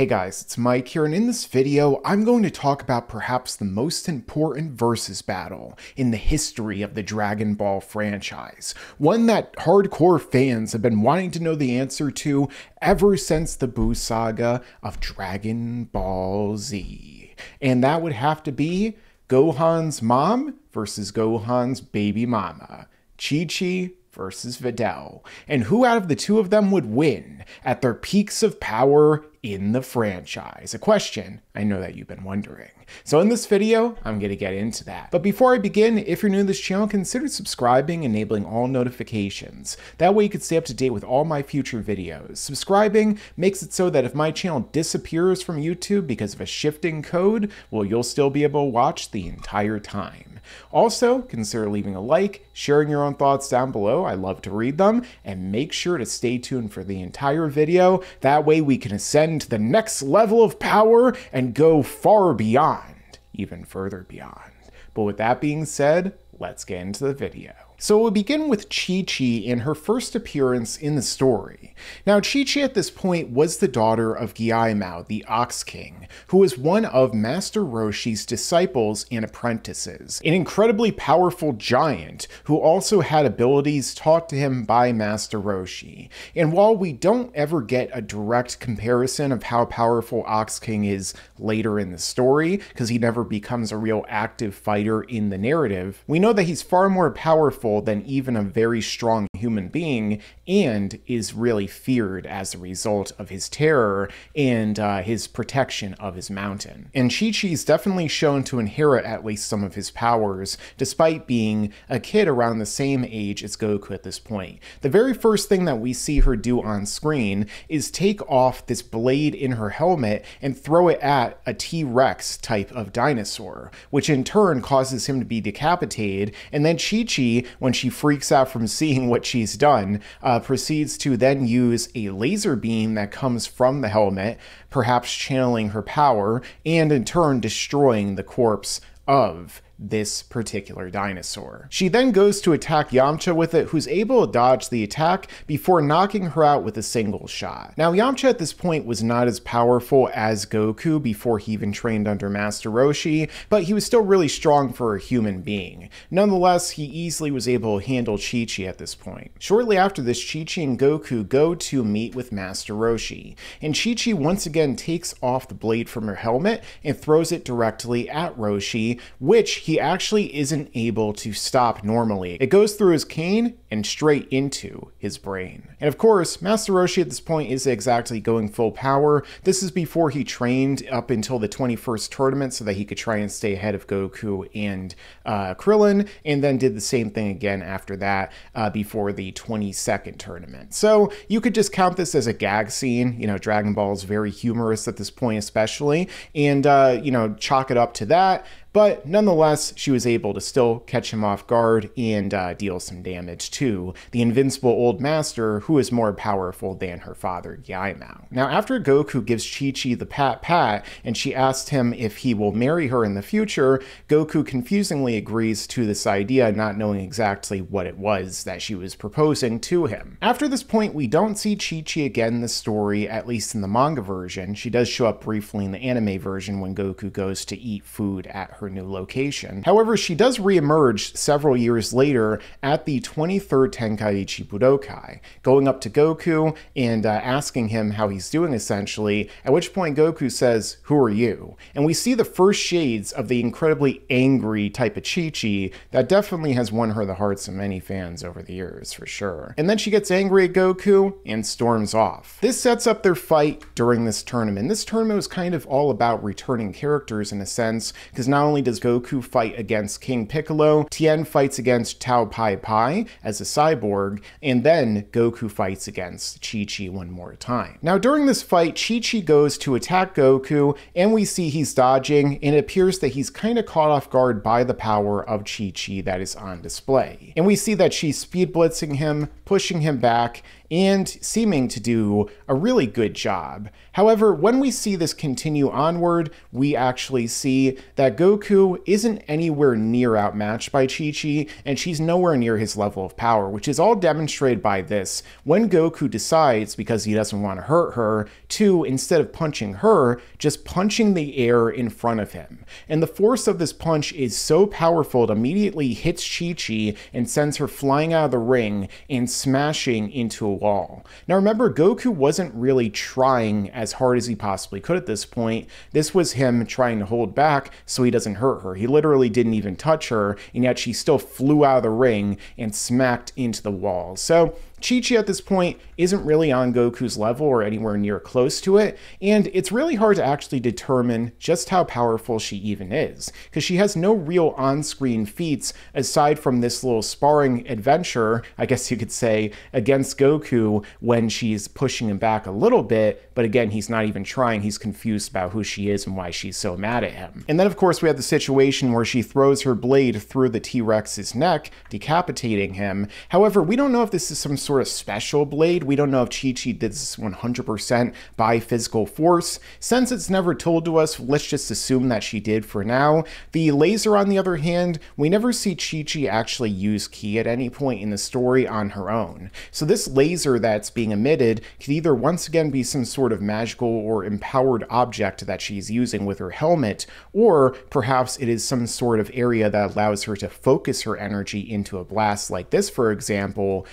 Hey guys, it's Mike here, and in this video, I'm going to talk about perhaps the most important versus battle in the history of the Dragon Ball franchise. One that hardcore fans have been wanting to know the answer to ever since the Buu saga of Dragon Ball Z. And that would have to be Gohan's mom versus Gohan's baby mama, Chi-Chi versus Videl, and who out of the two of them would win at their peaks of power in the franchise? A question I know that you've been wondering. So in this video, I'm going to get into that. But before I begin, if you're new to this channel, consider subscribing and enabling all notifications. That way you can stay up to date with all my future videos. Subscribing makes it so that if my channel disappears from YouTube because of a shifting code, well, you'll still be able to watch the entire time. Also, consider leaving a like, sharing your own thoughts down below. I love to read them, and make sure to stay tuned for the entire video. That way we can ascend to the next level of power and go far beyond, even further beyond. But with that being said, let's get into the video. So we'll begin with Chi-Chi in her first appearance in the story. Now, Chi-Chi at this point was the daughter of Gyai-Mao, the Ox King, who was one of Master Roshi's disciples and apprentices, an incredibly powerful giant who also had abilities taught to him by Master Roshi. And while we don't ever get a direct comparison of how powerful Ox King is later in the story, because he never becomes a real active fighter in the narrative, we know that he's far more powerful than even a very strong human being, and is really feared as a result of his terror and his protection of his mountain. And Chi-Chi's definitely shown to inherit at least some of his powers, despite being a kid around the same age as Goku at this point. The very first thing that we see her do on screen is take off this blade in her helmet and throw it at a T-Rex type of dinosaur, which in turn causes him to be decapitated, and then Chi-Chi, when she freaks out from seeing what she's done, proceeds to then use a laser beam that comes from the helmet, perhaps channeling her power, and in turn destroying the corpse of this particular dinosaur. She then goes to attack Yamcha with it, who's able to dodge the attack before knocking her out with a single shot. Now, Yamcha at this point was not as powerful as Goku before he even trained under Master Roshi, but he was still really strong for a human being. Nonetheless, he easily was able to handle Chi-Chi at this point. Shortly after this, Chi-Chi and Goku go to meet with Master Roshi, and Chi-Chi once again takes off the blade from her helmet and throws it directly at Roshi, which he actually isn't able to stop normally. It goes through his cane and straight into his brain. And of course, Master Roshi at this point is exactly going full power. This is before he trained up until the 21st tournament so that he could try and stay ahead of Goku and Krillin, and then did the same thing again after that before the 22nd tournament. So you could just count this as a gag scene. You know, Dragon Ball is very humorous at this point especially, and you know, chalk it up to that. But nonetheless, she was able to still catch him off guard and deal some damage to the invincible old master, who is more powerful than her father, Gyai-Mao. Now, after Goku gives Chi-Chi the pat-pat, and she asked him if he will marry her in the future, Goku confusingly agrees to this idea, not knowing exactly what it was that she was proposing to him. After this point, we don't see Chi-Chi again in the story, at least in the manga version. She does show up briefly in the anime version when Goku goes to eat food at her new location. However, she does re-emerge several years later at the 23rd Tenkaichi Budokai, going up to Goku and asking him how he's doing essentially, at which point Goku says, "Who are you?" And we see the first shades of the incredibly angry type of Chi-Chi that definitely has won her the hearts of many fans over the years, for sure. And then she gets angry at Goku and storms off. This sets up their fight during this tournament. This tournament was kind of all about returning characters in a sense, because not only does Goku fight against King Piccolo, Tien fights against Tao Pai Pai as a cyborg, and then Goku fights against Chi-Chi one more time. Now, during this fight, Chi-Chi goes to attack Goku, and we see he's dodging, and it appears that he's kind of caught off guard by the power of Chi-Chi that is on display. And we see that she's speed blitzing him, pushing him back, and seeming to do a really good job. However, when we see this continue onward, we actually see that Goku isn't anywhere near outmatched by Chi-Chi, and she's nowhere near his level of power, which is all demonstrated by this. When Goku decides, because he doesn't want to hurt her, to, instead of punching her, just punching the air in front of him. And the force of this punch is so powerful it immediately hits Chi-Chi and sends her flying out of the ring and smashing into a wall. Now remember, Goku wasn't really trying as hard as he possibly could at this point. This was him trying to hold back so he doesn't hurt her. He literally didn't even touch her, and yet she still flew out of the ring and smacked into the wall. So Chi-Chi at this point isn't really on Goku's level or anywhere near close to it, and it's really hard to actually determine just how powerful she even is, because she has no real on-screen feats aside from this little sparring adventure, I guess you could say, against Goku when she's pushing him back a little bit, but again, he's not even trying. He's confused about who she is and why she's so mad at him. And then, of course, we have the situation where she throws her blade through the T-Rex's neck, decapitating him. However, we don't know if this is some sort of special blade. We don't know if Chi-Chi did this 100% by physical force. Since it's never told to us, let's just assume that she did for now. The laser, on the other hand, we never see Chi-Chi actually use ki at any point in the story on her own. So this laser that's being emitted could either once again be some sort of magical or empowered object that she's using with her helmet, or perhaps it is some sort of area that allows her to focus her energy into a blast like this, for example,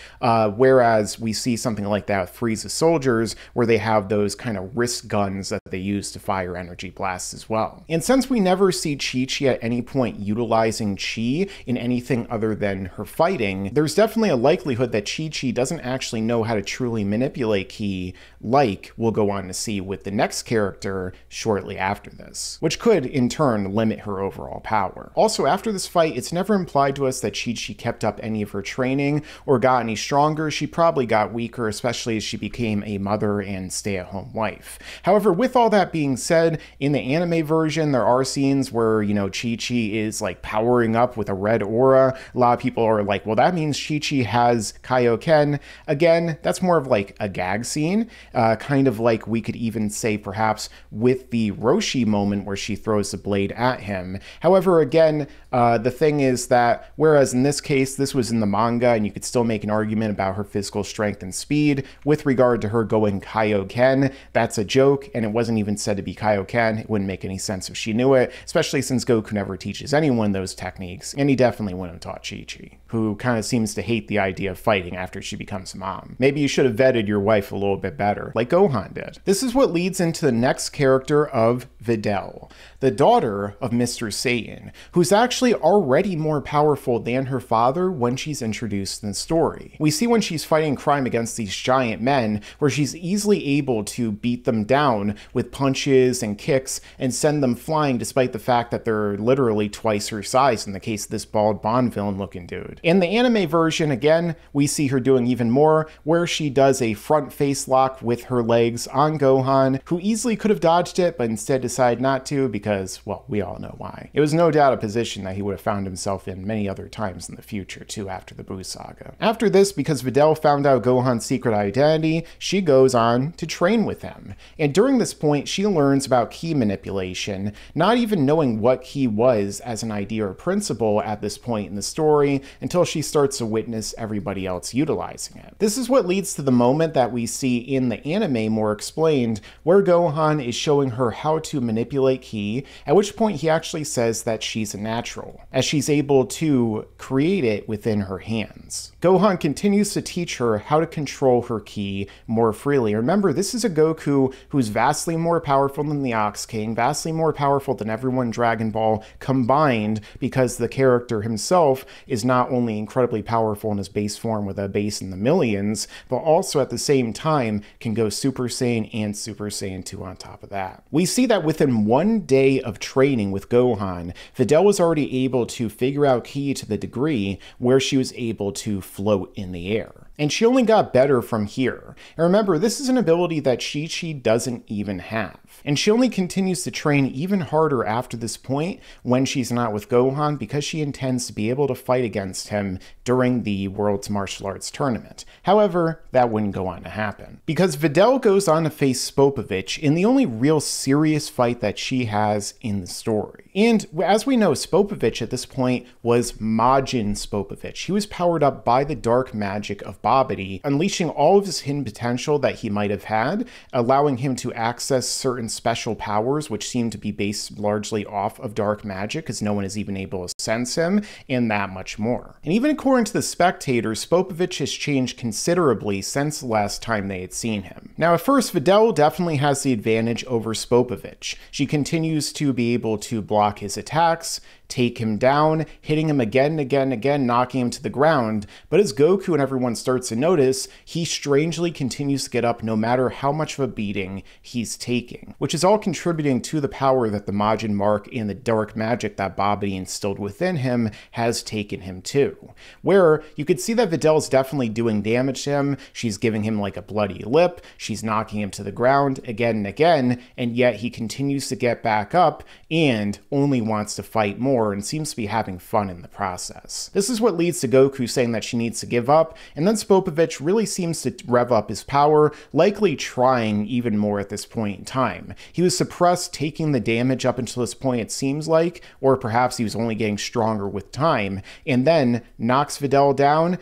whereas we see something like that with Frieza's soldiers, where they have those kind of wrist guns that they use to fire energy blasts as well. And since we never see Chi-Chi at any point utilizing chi in anything other than her fighting, there's definitely a likelihood that Chi-Chi doesn't actually know how to truly manipulate ki, like we'll go on to see with the next character shortly after this, which could in turn limit her overall power. Also, after this fight, it's never implied to us that Chi-Chi kept up any of her training or got any stronger. She probably got weaker, especially as she became a mother and stay-at-home wife. However, with all that being said, in the anime version, there are scenes where, you know, Chi-Chi is like powering up with a red aura. A lot of people are like, well, that means Chi-Chi has Kaioken. Again, that's more of like a gag scene, kind of like we could even say perhaps with the Roshi moment where she throws the blade at him. However, again, the thing is that whereas in this case, this was in the manga and you could still make an argument about her physical strength and speed, with regard to her going Kaioken, that's a joke, and it wasn't even said to be Kaioken. It wouldn't make any sense if she knew it, especially since Goku never teaches anyone those techniques, and he definitely wouldn't have taught Chi-Chi, who kind of seems to hate the idea of fighting after she becomes a mom. Maybe you should have vetted your wife a little bit better, like Gohan did. This is what leads into the next character of Videl, the daughter of Mr. Satan, who's actually already more powerful than her father when she's introduced in the story. We see when she's fighting crime against these giant men, where she's easily able to beat them down with punches and kicks and send them flying, despite the fact that they're literally twice her size in the case of this bald Bond villain looking dude. In the anime version, again, we see her doing even more, where she does a front face lock with her legs on Gohan, who easily could have dodged it, but instead decided not to because, well, we all know why. It was no doubt a position that he would have found himself in many other times in the future, too, after the Buu saga. After this, because Videl found out Gohan's secret identity, she goes on to train with him. And during this point, she learns about ki manipulation, not even knowing what ki was as an idea or principle at this point in the story, until she starts to witness everybody else utilizing it. This is what leads to the moment that we see in the anime more explained, where Gohan is showing her how to manipulate ki, at which point he actually says that she's a natural, as she's able to create it within her hands. Gohan continues to teach her how to control her ki more freely. Remember, this is a Goku who's vastly more powerful than the Ox King, vastly more powerful than everyone in Dragon Ball combined, because the character himself is not only incredibly powerful in his base form with a base in the millions, but also at the same time can go Super Saiyan and Super Saiyan 2 on top of that. We see that within one day of training with Gohan, Videl was already able to figure out ki to the degree where she was able to float in the air. and she only got better from here. And remember, this is an ability that Chi-Chi doesn't even have. And she only continues to train even harder after this point when she's not with Gohan, because she intends to be able to fight against him during the World's Martial Arts Tournament. However, that wouldn't go on to happen, because Videl goes on to face Spopovich in the only real serious fight that she has in the story. And as we know, Spopovich at this point was Majin Spopovich. He was powered up by the dark magic of Babidi, unleashing all of his hidden potential that he might have had, allowing him to access certain special powers which seem to be based largely off of dark magic, because no one is even able to sense him, and that much more. And even according to the spectators, Spopovich has changed considerably since the last time they had seen him. Now, at first, Videl definitely has the advantage over Spopovich. She continues to be able to block his attacks, take him down, hitting him again and again and again, knocking him to the ground. But as Goku and everyone starts to notice, he strangely continues to get up no matter how much of a beating he's taking, which is all contributing to the power that the Majin Mark and the dark magic that Babidi instilled within him has taken him to. Where you could see that Videl's definitely doing damage to him. She's giving him like a bloody lip, she's knocking him to the ground again and again, and yet he continues to get back up and only wants to fight more and seems to be having fun in the process. This is what leads to Goku saying that she needs to give up, and then Spopovich really seems to rev up his power, likely trying even more at this point in time. He was suppressed, taking the damage up until this point, it seems like, or perhaps he was only getting stronger with time, and then knocks Videl down,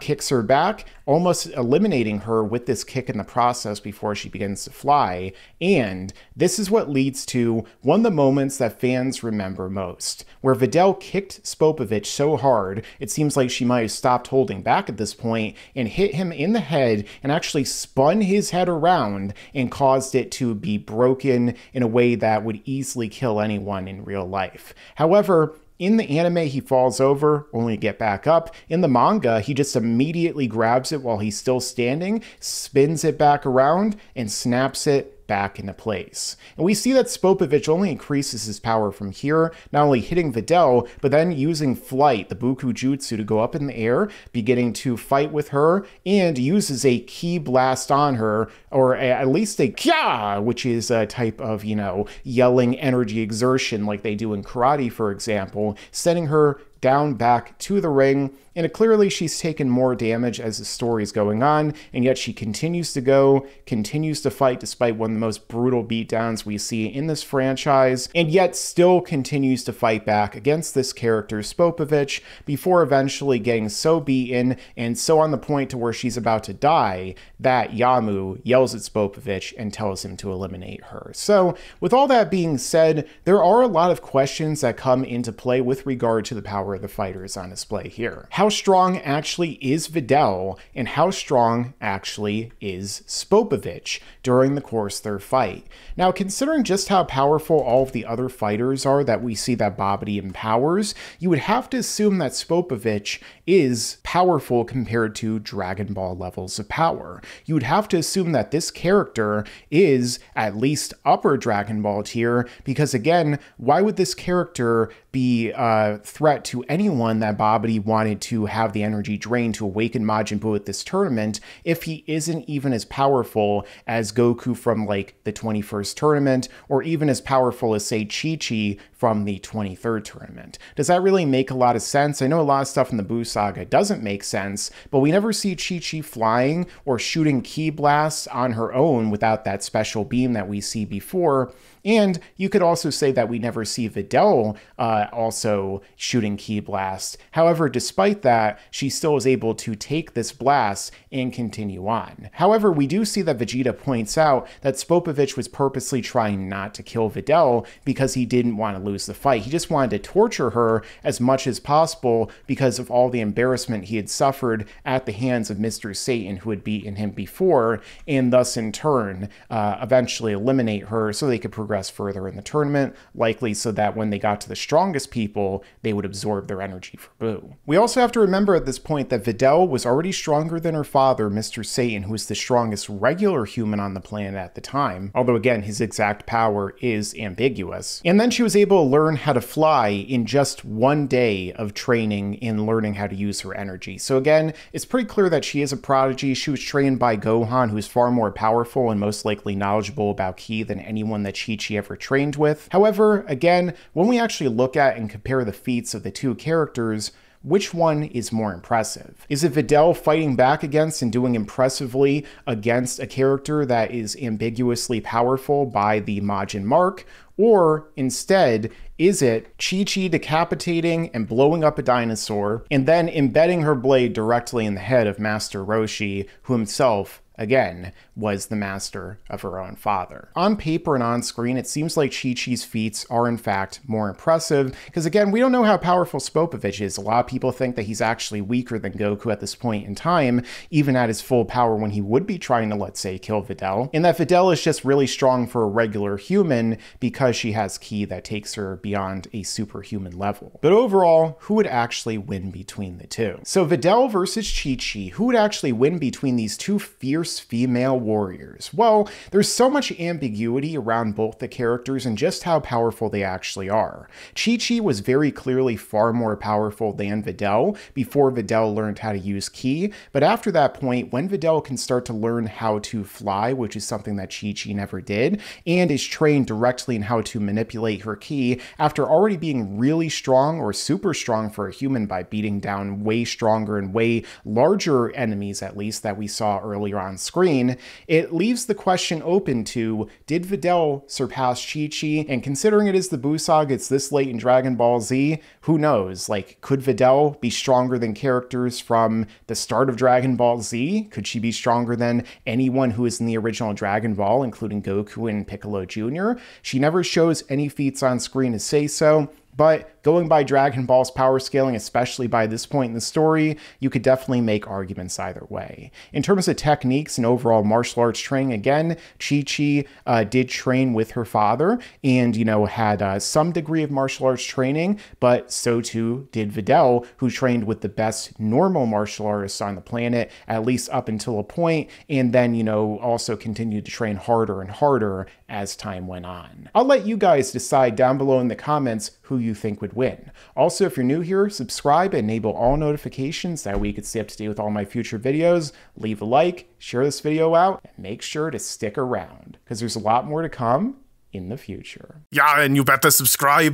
kicks her back, almost eliminating her with this kick in the process before she begins to fly. And this is what leads to one of the moments that fans remember most, where Videl kicked Spopovich so hard, it seems like she might have stopped holding back at this point, and hit him in the head and actually spun his head around and caused it to be broken in a way that would easily kill anyone in real life. However, in the anime, he falls over, only to get back up. In the manga, he just immediately grabs it while he's still standing, spins it back around, and snaps it back into place. And we see that Spopovich only increases his power from here, not only hitting Videl, but then using flight, the Buku Jutsu, to go up in the air, beginning to fight with her, and uses a ki blast on her, or at least a kya, which is a type of, yelling energy exertion like they do in karate, for example, sending her down back to the ring. And clearly she's taken more damage as the story's going on, and yet she continues to fight despite one of the most brutal beatdowns we see in this franchise, and yet still continues to fight back against this character, Spopovich, before eventually getting so beaten and so on the point to where she's about to die that Yamu yells at Spopovich and tells him to eliminate her. So with all that being said, there are a lot of questions that come into play with regard to the power of the fighters on display here. How strong actually is Videl, and how strong actually is Spopovich during the course of their fight? Now, considering just how powerful all of the other fighters are that we see that Babidi empowers, you would have to assume that Spopovich is powerful compared to Dragon Ball levels of power. You would have to assume that this character is at least upper Dragon Ball tier, because again, why would this character be a threat to anyone that Babidi wanted to have the energy drained to awaken Majin Buu at this tournament if he isn't even as powerful as Goku from like the 21st tournament, or even as powerful as, say, Chi-Chi from the 23rd tournament? Does that really make a lot of sense? I know a lot of stuff in the Buu saga doesn't make sense, but we never see Chi-Chi flying or shooting ki blasts on her own without that special beam that we see before. And you could also say that we never see Videl also shooting ki blast. However, despite that, she still is able to take this blast and continue on. However, we do see that Vegeta points out that Spopovich was purposely trying not to kill Videl because he didn't want to lose the fight. He just wanted to torture her as much as possible because of all the embarrassment he had suffered at the hands of Mr. Satan, who had beaten him before, and thus in turn eventually eliminate her so they could progress further in the tournament, likely so that when they got to the strongest people, they would absorb absorb their energy for Buu. We also have to remember at this point that Videl was already stronger than her father, Mr. Satan, who was the strongest regular human on the planet at the time, although again, his exact power is ambiguous. And then she was able to learn how to fly in just one day of training in learning how to use her energy. So again, it's pretty clear that she is a prodigy. She was trained by Gohan, who's far more powerful and most likely knowledgeable about Ki than anyone that Chi-Chi ever trained with. However, again, when we actually look at and compare the feats of the two characters, which one is more impressive? Is it Videl fighting back against and doing impressively against a character that is ambiguously powerful by the Majin Mark? Or instead, is it Chi-Chi decapitating and blowing up a dinosaur and then embedding her blade directly in the head of Master Roshi, who himself, again, was the master of her own father? On paper and on screen, it seems like Chi-Chi's feats are in fact more impressive, because again, we don't know how powerful Spopovich is. A lot of people think that he's actually weaker than Goku at this point in time, even at his full power when he would be trying to, let's say, kill Videl, and that Videl is just really strong for a regular human because she has Ki that takes her beyond a superhuman level. But overall, who would actually win between the two? So Videl versus Chi-Chi, who would actually win between these two fierce female warriors? Well, there's so much ambiguity around both the characters and just how powerful they actually are. Chi-Chi was very clearly far more powerful than Videl before Videl learned how to use Ki, but after that point, when Videl can start to learn how to fly, which is something that Chi-Chi never did, and is trained directly in how to manipulate her Ki, after already being really strong or super strong for a human by beating down way stronger and way larger enemies, at least, that we saw earlier on screen, it leaves the question open to, did Videl surpass Chi-Chi? And considering it is the Buu Saga, it's this late in Dragon Ball Z, who knows? Like, could Videl be stronger than characters from the start of Dragon Ball Z? Could she be stronger than anyone who is in the original Dragon Ball, including Goku and Piccolo Jr.? She never shows any feats on screen to say so, but going by Dragon Ball's power scaling, especially by this point in the story, you could definitely make arguments either way. In terms of techniques and overall martial arts training, again, Chi-Chi did train with her father and, you know, had some degree of martial arts training, but so too did Videl, who trained with the best normal martial artists on the planet, at least up until a point, and then, you know, also continued to train harder and harder as time went on. I'll let you guys decide down below in the comments who you think would win. Also, if you're new here, subscribe and enable all notifications, that way you can stay up to date with all my future videos. Leave a like, share this video out, and make sure to stick around, because there's a lot more to come in the future. Yeah, and you better subscribe.